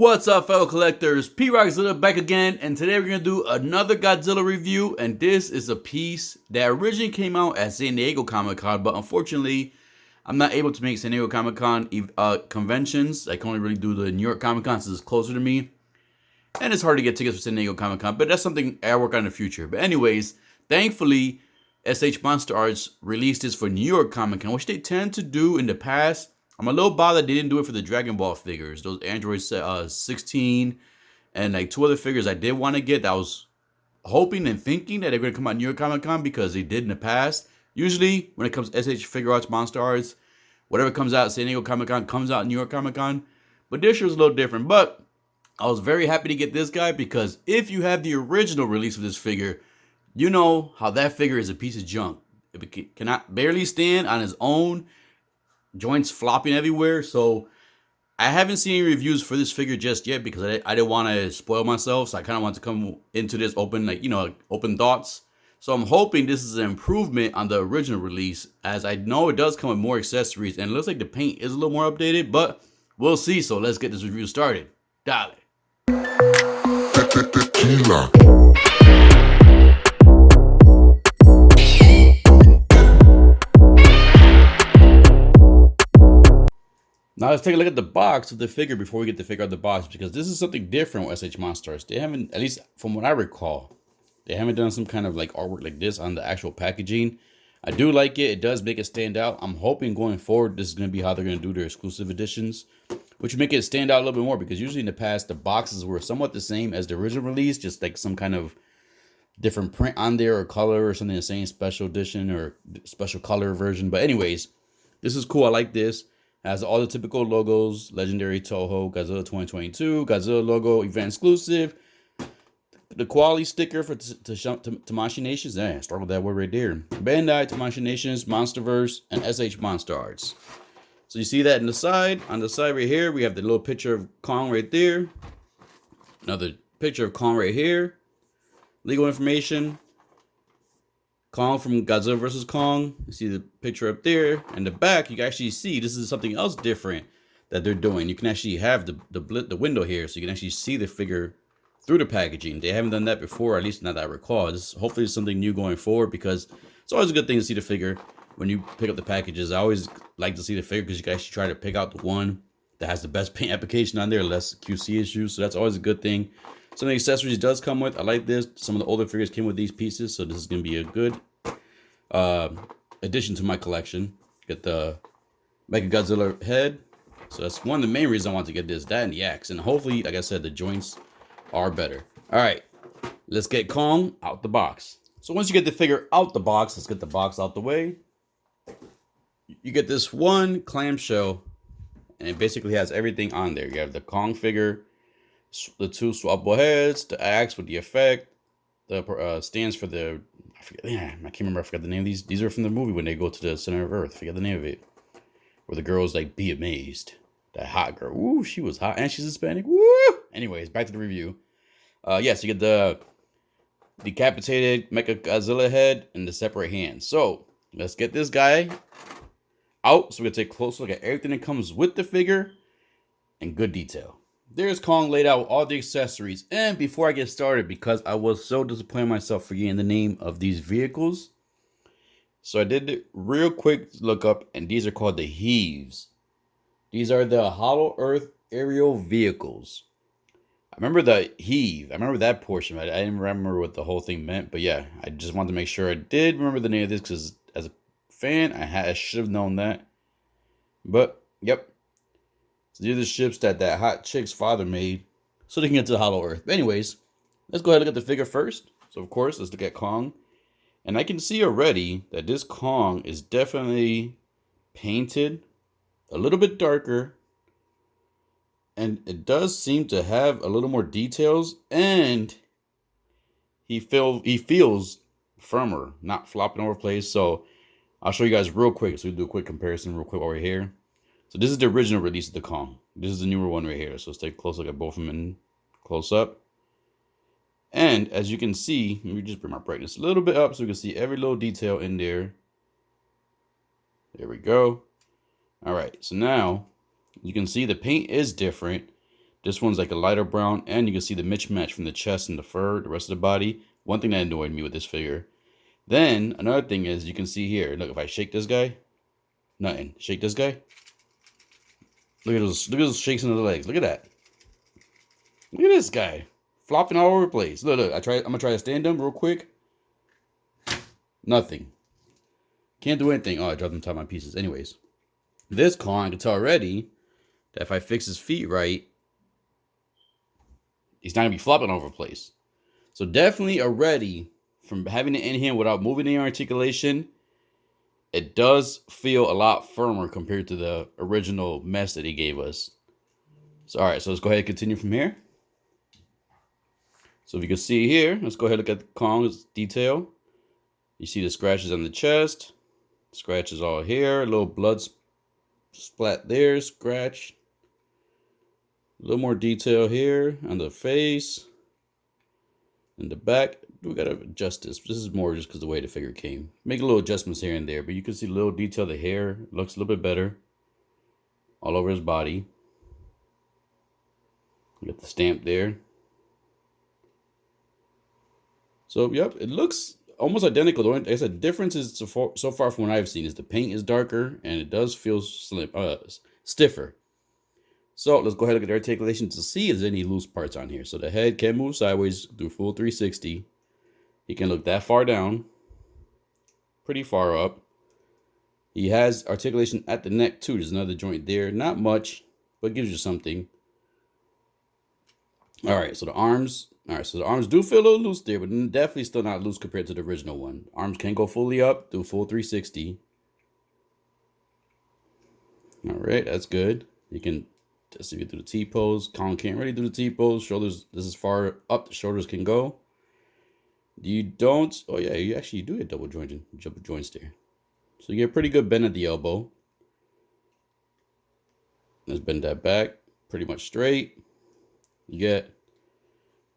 What's up, fellow collectors? P-Rockzilla back again, and today we're going to do another Godzilla review, and this is a piece that originally came out at San Diego Comic-Con, but unfortunately, I'm not able to make San Diego Comic-Con conventions. I can only really do the New York Comic-Con since it's closer to me, and it's hard to get tickets for San Diego Comic-Con, but that's something I work on in the future. But anyways, thankfully, S.H.Monsterarts released this for New York Comic-Con, which they tend to do in the past. I'm a little bothered they didn't do it for the Dragon Ball figures, those Android 16 and like two other figures I did want to get. That I was hoping and thinking that they're going to come out New York Comic Con because they did in the past. Usually when it comes to SH Figure Arts, Monster Arts, whatever comes out San Diego Comic Con comes out New York Comic Con. But this year was a little different. But I was very happy to get this guy because if you have the original release of this figure, you know how that figure is a piece of junk. It cannot barely stand on his own. Joints flopping everywhere. So I haven't seen any reviews for this figure just yet because I didn't want to spoil myself. So I kind of want to come into this open, open thoughts. So I'm hoping this is an improvement on the original release, as I know it does come with more accessories and it looks like the paint is a little more updated, but we'll see. So let's get this review started. Dale. Tequila. Now let's take a look at the box of the figure before we get the figure out of the box, because this is something different with S.H.Monsterarts. They haven't, at least from what I recall, they haven't done some kind of like artwork like this on the actual packaging. I do like it. It does make it stand out. I'm hoping going forward this is going to be how they're going to do their exclusive editions, which would make it stand out a little bit more, because usually in the past the boxes were somewhat the same as the original release, just like some kind of different print on there or color or something, the same special edition or special color version. But anyways, this is cool. I like this. Has all the typical logos: Legendary Toho, Godzilla 2022, Godzilla logo, event exclusive, the quality sticker for Tamashii Nations. Start with that word right there. Bandai, Tamashii Nations, Monsterverse, and S.H.Monsterarts. So you see that in the side. On the side right here, we have the little picture of Kong right there. Another picture of Kong right here. Legal information. Kong from Godzilla vs. Kong. You see the picture up there. In the back, you can actually see this is something else different that they're doing. You can actually have the window here, so you can actually see the figure through the packaging. They haven't done that before, at least not that I recall. Hopefully it's something new going forward, because it's always a good thing to see the figure when you pick up the packages. I always like to see the figure because you can actually try to pick out the one that has the best paint application on there, less QC issues. So that's always a good thing. Some of the accessories does come with. I like this. Some of the older figures came with these pieces, so this is going to be a good addition to my collection. Get the Mechagodzilla head. So that's one of the main reasons I want to get this. That and the axe. And hopefully, like I said, the joints are better. All right, let's get Kong out the box. So once you get the figure out the box, let's get the box out the way. You get this one clamshell, and it basically has everything on there. You have the Kong figure, the two swappable heads, the axe with the effect, the stands for the, I can't remember, I forgot the name of these. These are from the movie when they go to the center of Earth. I forget the name of it. Where the girl's like, be amazed. That hot girl. Ooh, she was hot. And she's Hispanic. Woo! Anyways, back to the review. Yes, you get the decapitated Mechagodzilla head and the separate hands. So, let's get this guy out. So we're going to take a close look at everything that comes with the figure in good detail. There's Kong laid out with all the accessories. And before I get started, because I was so disappointed in myself forgetting the name of these vehicles, so I did a real quick look up, and these are called the Heaves. These are the Hollow Earth aerial vehicles. I remember the Heave. I remember that portion. I didn't remember what the whole thing meant, but yeah, I just wanted to make sure I did remember the name of this, because as a fan, I should have known that. But yep. So these are the ships that hot chick's father made so they can get to the Hollow Earth. But anyways, let's go ahead and look at the figure first. So of course, let's look at Kong. And I can see already that this Kong is definitely painted a little bit darker. And it does seem to have a little more details. And he feels firmer, not flopping over place. So I'll show you guys real quick. So we'll do a quick comparison real quick while we're here. So this is the original release of the Kong. This is the newer one right here. So let's take a close look at both of them in close up. And as you can see, let me just bring my brightness a little bit up so we can see every little detail in there. There we go. All right, so now you can see the paint is different. This one's like a lighter brown, and you can see the mismatch from the chest and the fur, the rest of the body. One thing that annoyed me with this figure. Then another thing is you can see here. Look, if I shake this guy, nothing. Shake this guy. Look at those shakes in the legs. Look at that. Look at this guy flopping all over the place. Look. I'm gonna try to stand him real quick. Nothing. Can't do anything. Oh, I dropped them top my pieces. Anyways, this Kong, I can tell already that if I fix his feet right, he's not gonna be flopping all over the place. So definitely already from having it in him without moving the articulation, it does feel a lot firmer compared to the original mess that he gave us. So all right, so let's go ahead and continue from here. So if you can see here, let's go ahead and look at Kong's detail. You see the scratches on the chest, scratches all here, a little blood splat there, scratch. A little more detail here on the face. In the back, we gotta adjust this. This is more just because the way the figure came. Make a little adjustments here and there, but you can see a little detail. The hair looks a little bit better. All over his body. You got the stamp there. So, yep, it looks almost identical. The only, like I said, difference is so far from what I've seen is the paint is darker and it does feel stiffer. So let's go ahead and look at the articulation to see if there's any loose parts on here. So the head can move sideways through full 360. He can look that far down, pretty far up. He has articulation at the neck too. There's another joint there. Not much, but gives you something. All right, so the arms. All right, so the arms do feel a little loose there, but definitely still not loose compared to the original one. Arms can go fully up, do full 360. All right, that's good. You can just do the T-pose. Kong can't really do the T-pose. Shoulders, this is far up the shoulders can go. You don't, oh yeah, you actually do get double joints there. So you get a pretty good bend at the elbow. Let's bend that back, pretty much straight. You get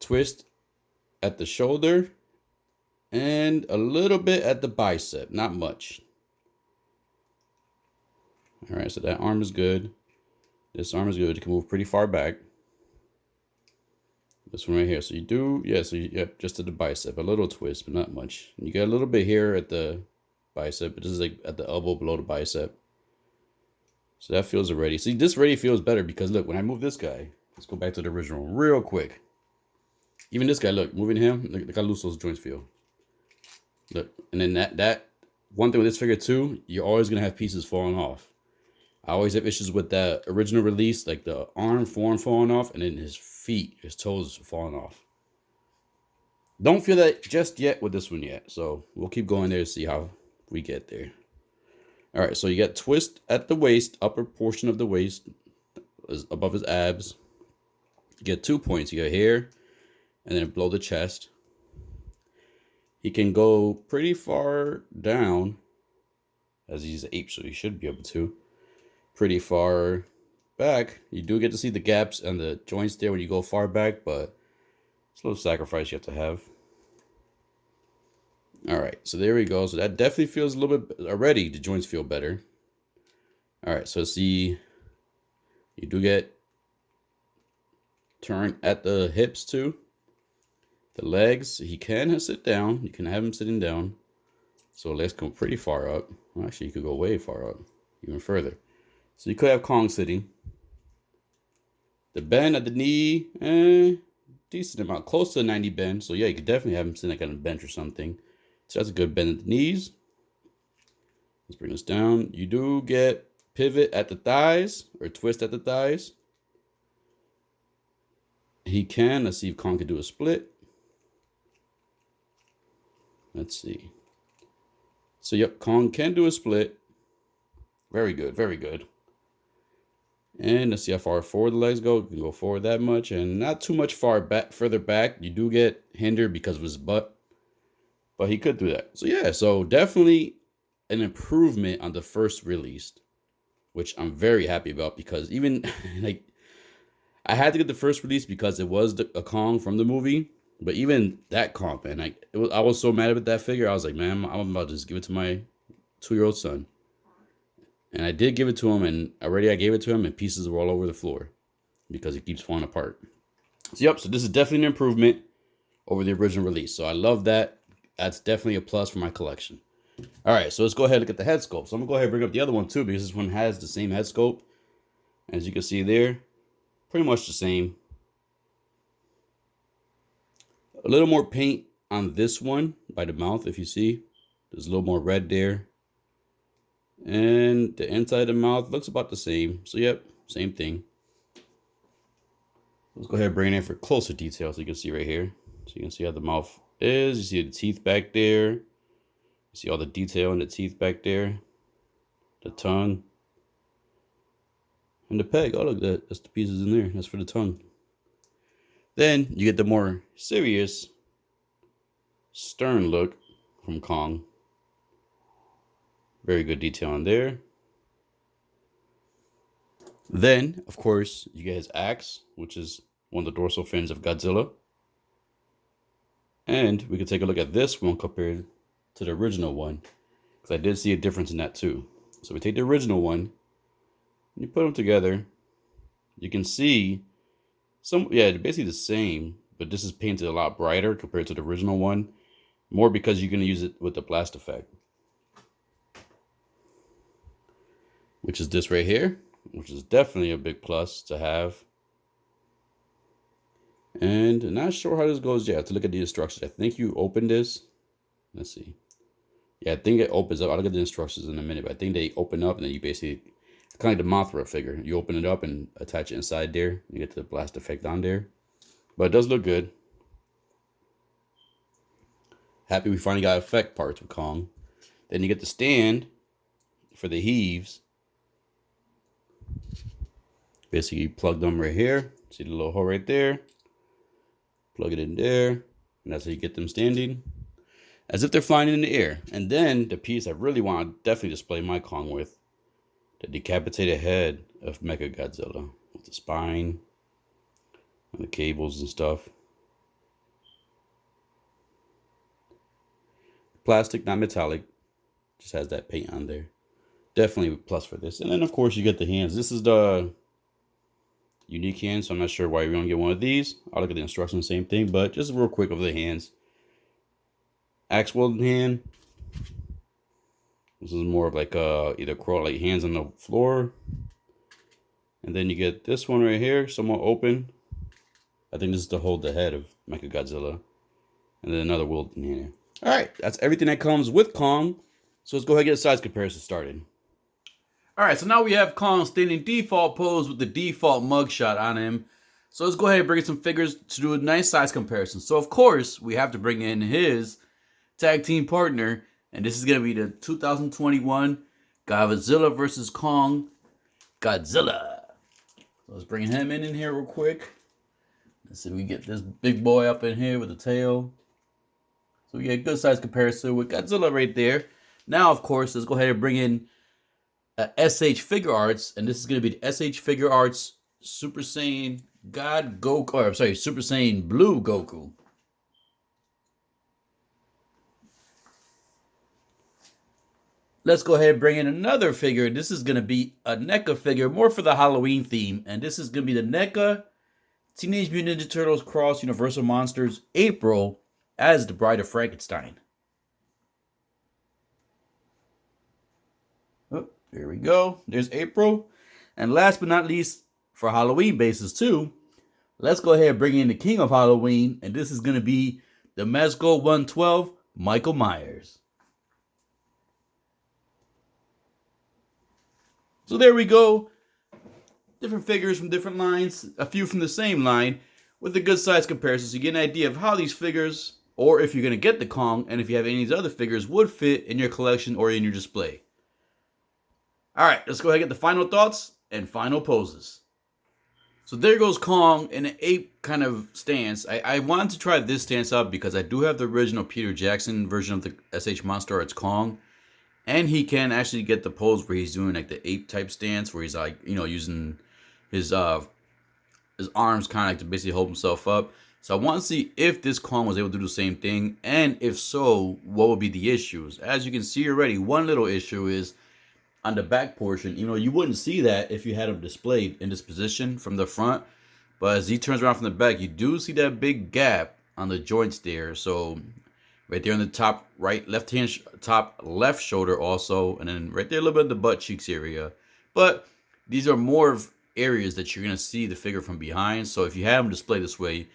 twist at the shoulder and a little bit at the bicep, not much. All right, so that arm is good. This arm is good. It can move pretty far back. This one right here. So you do, yeah, so you just at the bicep, a little twist, but not much. You get a little bit here at the bicep, but this is like at the elbow below the bicep. So that feels already. See, this already feels better because look, when I move this guy, let's go back to the original real quick. Even this guy, look, moving him, look how loose those joints feel. Look, and then that one thing with this figure too, you're always gonna have pieces falling off. I always have issues with that original release, like the arm falling off, and then his feet, his toes falling off. Don't feel that just yet with this one yet, so we'll keep going there to see how we get there. All right, so you got twist at the waist, upper portion of the waist, is above his abs. You get 2 points. You got here, and then below the chest. He can go pretty far down, as he's an ape, so he should be able to. Pretty far back. You do get to see the gaps and the joints there when you go far back, but it's a little sacrifice you have to have. All right, so there we go. So that definitely feels a little bit already. The joints feel better. All right, so see, you do get turn at the hips too. The legs, he can sit down. You can have him sitting down. So legs come pretty far up. Well, actually, you could go way far up, even further. So you could have Kong sitting. The bend at the knee, decent amount, close to a 90 bend. So yeah, you could definitely have him sitting like on a bench or something. So that's a good bend at the knees. Let's bring this down. You do get pivot at the thighs or twist at the thighs. He can. Let's see if Kong can do a split. Let's see. So yep, Kong can do a split. Very good, very good. And let's see how far forward the legs go. You can go forward that much and not too much further back. You do get hindered because of his butt, but he could do that. So yeah, so definitely an improvement on the first release, which I'm very happy about because even like I had to get the first release because it was a Kong from the movie. But even that Kong, man, I was so mad at that figure. I was like, man, I'm about to just give it to my 2-year-old son. And I did give it to him, and already I gave it to him, and pieces were all over the floor. because it keeps falling apart. So yep, so this is definitely an improvement over the original release. So I love that. That's definitely a plus for my collection. All right, so let's go ahead and look at the head sculpt. So I'm gonna go ahead and bring up the other one too, because this one has the same head sculpt. As you can see there, pretty much the same. A little more paint on this one by the mouth, if you see. There's a little more red there. And the inside of the mouth looks about the same. So yep, same thing. Let's go ahead and bring it in for closer detail so you can see right here. So you can see how the mouth is. You see the teeth back there. You see all the detail in the teeth back there. The tongue. And the peg. Oh, look, that's the pieces in there. That's for the tongue. Then you get the more serious, stern look from Kong. Very good detail in there. Then, of course, you get his axe, which is one of the dorsal fins of Godzilla. And we can take a look at this one compared to the original one, because I did see a difference in that too. So we take the original one, and you put them together. You can see they're basically the same, but this is painted a lot brighter compared to the original one. More because you're going to use it with the blast effect, which is this right here, which is definitely a big plus to have. And I'm not sure how this goes yet. To look at the instructions. I think you open this. Let's see. Yeah, I think it opens up. I'll look at the instructions in a minute, but I think they open up and then you basically, kind of the Mothra figure. You open it up and attach it inside there. You get the blast effect on there. But it does look good. Happy we finally got effect parts with Kong. Then you get the stand for the heaves. Basically, you plug them right here. See the little hole right there? Plug it in there. And that's how you get them standing. As if they're flying in the air. And then the piece I really want to definitely display my Kong with. The decapitated head of Mechagodzilla. With the spine. And the cables and stuff. Plastic, not metallic. Just has that paint on there. Definitely a plus for this. And then, of course, you get the hands. This is the unique hand, so I'm not sure why we don't get one of these. I'll look at the instructions, same thing, but just real quick over the hands. Axe wielding hand. This is more of like either crawl, like hands on the floor. And then you get this one right here, somewhat open. I think this is to hold the head of Mechagodzilla. And then another wielding hand here. Alright, that's everything that comes with Kong. So let's go ahead and get a size comparison started. Alright, so now we have Kong standing default pose with the default mugshot on him. So let's go ahead and bring in some figures to do a nice size comparison. So of course, we have to bring in his tag team partner. And this is going to be the 2021 Godzilla vs. Kong Godzilla. So let's bring him in here real quick. Let's see if we get this big boy up in here with the tail. So we get a good size comparison with Godzilla right there. Now, of course, let's go ahead and bring in S.H. Figure Arts, and this is going to be the S.H. Figure Arts Super Saiyan God Goku, or I'm sorry, Super Saiyan Blue Goku. Let's go ahead and bring in another figure. This is going to be a NECA figure, more for the Halloween theme, and this is going to be the NECA Teenage Mutant Ninja Turtles Cross Universal Monsters April as the Bride of Frankenstein. Oh, there we go. There's April. And last but not least, for Halloween basis too, let's go ahead and bring in the King of Halloween. And this is going to be the Mezco 112, Michael Myers. So there we go. Different figures from different lines. A few from the same line with a good size comparison. So you get an idea of how these figures, or if you're going to get the Kong, and if you have any of these other figures, would fit in your collection or in your display. Alright, let's go ahead and get the final thoughts and final poses. So there goes Kong in an ape kind of stance. I wanted to try this stance out because I do have the original Peter Jackson version of the S.H.Monsterarts Kong. And he can actually get the pose where he's doing like the ape type stance, where he's like, you know, using his arms kind of like to basically hold himself up. So I want to see if this Kong was able to do the same thing, and if so, what would be the issues. As you can see already, one little issue is on the back portion. You know, you wouldn't see that if you had him displayed in this position from the front. But as he turns around from the back, you do see that big gap on the joints there. So right there on the top right left hand top left shoulder also, and then right there a little bit of the butt cheeks area. But these are more of areas that you're gonna see the figure from behind. So if you have them displayed this way,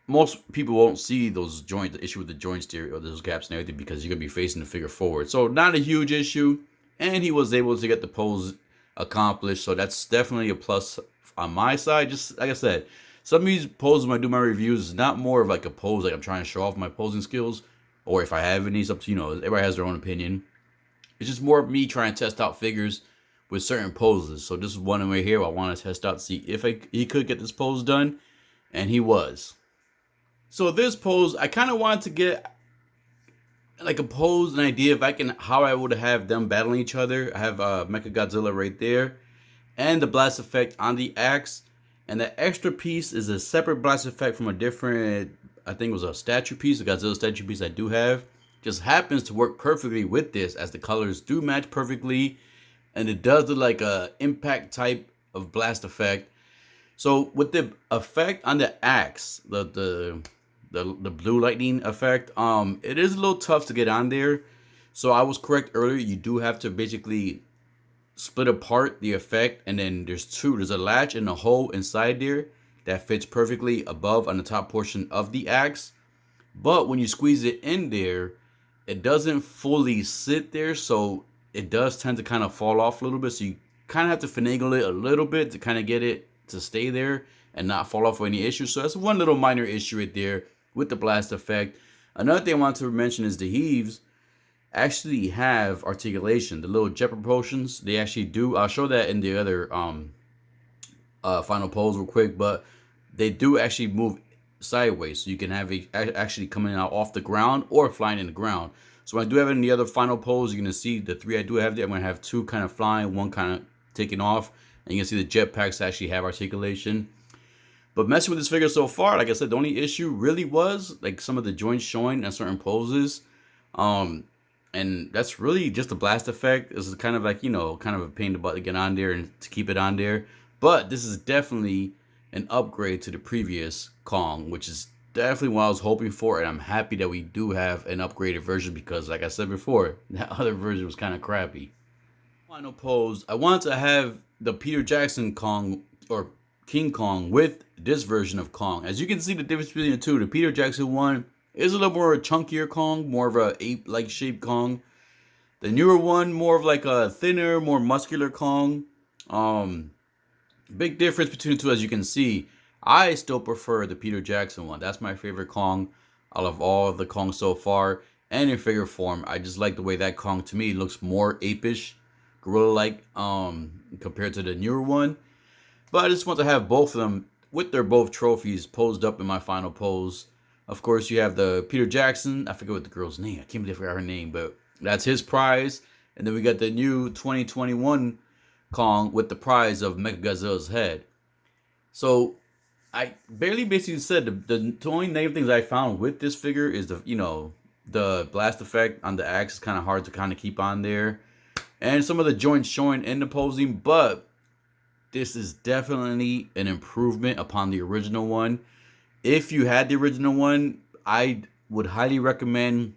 most people won't see those joints, the issue with the joints there or those gaps and everything, because you're gonna be facing the figure forward. So not a huge issue, and he was able to get the pose accomplished. So that's definitely a plus on my side. Just like I said, some of these poses when I do my reviews is not more of like a pose like I'm trying to show off my posing skills, or if I have any. It's up to, everybody has their own opinion. It's just more of me trying to test out figures with certain poses. So this is one right here I want to test out, see if he could get this pose done, and he was. So this pose, I kind of wanted to get like a pose, an idea if I can, how I would have them battling each other. I have Mecha Godzilla right there, and the blast effect on the axe, and the extra piece is a separate blast effect from a different, I think it was a statue piece, a Godzilla statue piece I do have. Just happens to work perfectly with this, as the colors do match perfectly, and it does look like a impact type of blast effect. So with the effect on the axe, the blue lightning effect, it is a little tough to get on there. So I was correct earlier. You do have to basically split apart the effect, and then there's a latch and a hole inside there that fits perfectly above on the top portion of the axe. But when you squeeze it in there, it doesn't fully sit there, so it does tend to kind of fall off a little bit. So you kind of have to finagle it a little bit to kind of get it to stay there and not fall off with any issues. So that's one little minor issue right there with the blast effect. Another thing I want to mention is the heaves actually have articulation. The little jet propulsions, they actually do. I'll show that in the other final pose real quick, but they do actually move sideways, so you can have it actually coming out off the ground or flying in the ground. So when I do have it in the other final pose, you're gonna see the three I do have there. I'm gonna have two kind of flying, one kind of taking off, and you can see the jetpacks actually have articulation. But messing with this figure so far, like I said, the only issue really was like some of the joints showing in certain poses. And that's really just a blast effect. This is kind of like, kind of a pain in the butt to get on there and to keep it on there. But this is definitely an upgrade to the previous Kong, which is definitely what I was hoping for. And I'm happy that we do have an upgraded version, because like I said before, that other version was kind of crappy. Final pose, I wanted to have the Peter Jackson Kong, or King Kong, with this version of Kong. As you can see the difference between the two, the Peter Jackson one is a little more chunkier Kong, more of a ape-like shaped Kong. The newer one, more of like a thinner, more muscular Kong. Big difference between the two, as you can see. I still prefer the Peter Jackson one. That's my favorite Kong out of all the Kongs so far. And in figure form, I just like the way that Kong, to me, looks more apish, gorilla-like, compared to the newer one. But I just want to have both of them with their both trophies posed up in my final pose. Of course, you have the Peter Jackson. I forget what the girl's name. I can't believe I forgot her name, but that's his prize. And then we got the new 2021 Kong with the prize of Mechagodzilla's head. So I barely basically said the only negative things I found with this figure is the blast effect on the axe is kind of hard to kind of keep on there, and some of the joints showing in the posing. But this is definitely an improvement upon the original one. If you had the original one, I would highly recommend,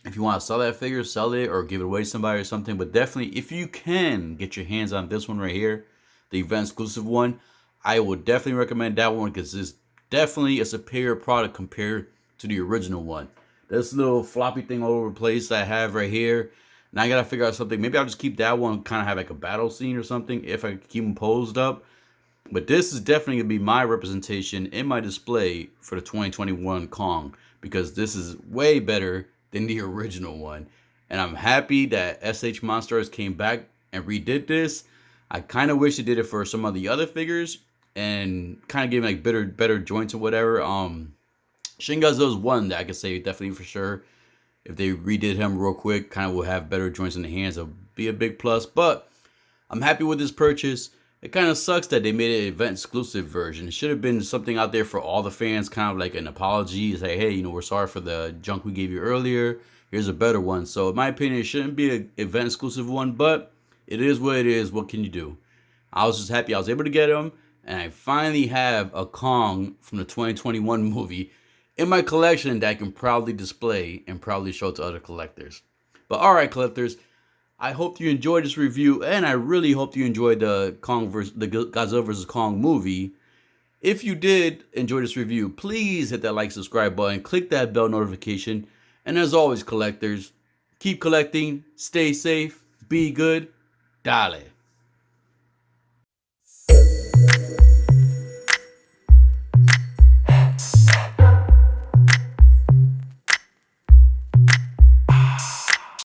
if you want to sell that figure, sell it or give it away to somebody or something. But definitely, if you can get your hands on this one right here, the event exclusive one, I would definitely recommend that one, because it's definitely a superior product compared to the original one. This little floppy thing all over the place I have right here, now I gotta figure out something. Maybe I'll just keep that one, kind of have like a battle scene or something if I keep them posed up. But this is definitely going to be my representation in my display for the 2021 Kong, because this is way better than the original one. And I'm happy that S.H.Monsterarts came back and redid this. I kind of wish they did it for some of the other figures and kind of gave like better joints or whatever. Shin Godzilla's one that I could say definitely for sure. If they redid him real quick, kind of will have better joints in the hands. It'll be a big plus. But I'm happy with this purchase. It kind of sucks that they made an event exclusive version. It should have been something out there for all the fans, kind of like an apology. Say, hey, we're sorry for the junk we gave you earlier. Here's a better one. So in my opinion, it shouldn't be an event exclusive one, but it is what it is. What can you do? I was just happy I was able to get them. and I finally have a Kong from the 2021 movie in my collection that I can proudly display and proudly show to other collectors. But alright, collectors, I hope you enjoyed this review, and I really hope you enjoyed the Godzilla vs. Kong movie. If you did enjoy this review, please hit that like, subscribe button, click that bell notification, and as always, collectors, keep collecting, stay safe, be good, dale.